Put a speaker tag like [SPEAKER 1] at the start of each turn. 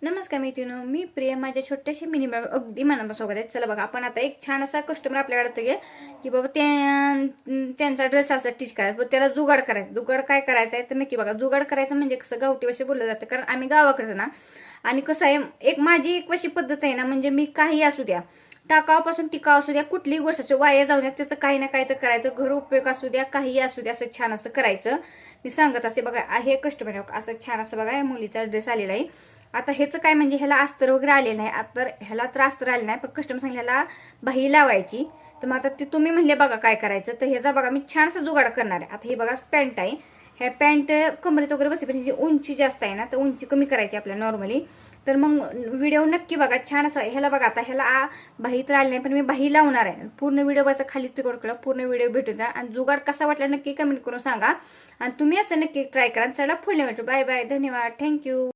[SPEAKER 1] नमस्कार मैत्रिणींनो, मी प्रिया. माझ्या छोट्याशा मिनी ब्लॉग अगदी मनापासून वगैरे. चला बघा, आपण आता एक छान असा कस्टमर आपल्याकडे घे की बाबा त्यांचा ड्रेस असा टिच करायचा, त्याला जुगाड करायचं. जुगाड काय करायचं आहे तर नक्की बघा. जुगाड करायचं म्हणजे कसं गावठी भाषेत बोललं जातं, कारण आम्ही गावाकडचं ना. आणि कसं आहे, माझी एक अशी पद्धत आहे ना, म्हणजे मी काही असू द्या, टाकावापासून टिकाव असू द्या, कुठलीही गोष्ट असू वाया जाऊ द्या, त्याचं काही ना काही तर करायचं. घर उपयोग असू द्या, काही असू द्या, असं छान असं करायचं. मी सांगत असते बघा. हे कस्टमर असं छान असं बघा, मुलीचा ड्रेस आलेला आहे. आता ह्याचं काय म्हणजे ह्याला अस्तर वगैरे आलेलं नाही. आता ह्याला तर अस्तर आले नाही, पण कस्टमर सांगितलं ह्याला बाही लावायची. तर मग आता ते तुम्ही म्हणले बघा काय करायचं. तर ह्याचा बघा मी छानसं जुगाड करणार आहे. आता हे बघा पॅन्ट आहे. ह्या पॅन्ट कमरेत वगैरे बसते, पण ह्याची उंची जास्त आहे ना, तर उंची कमी करायची आपल्याला नॉर्मली. तर मग व्हिडिओ नक्की बघा. छान असं ह्याला बघा. आता ह्याला बाही तर आली नाही, पण मी बाही लावणार आहे. पूर्ण व्हिडिओ बघा, खाली तिकडं पूर्ण व्हिडिओ भेटून द्या. आणि जुगाड कसा वाटला नक्की कमेंट करून सांगा. आणि तुम्ही असं नक्की ट्राय करा. चला पुढल्या भेटू. बाय बाय, धन्यवाद, थँक्यू.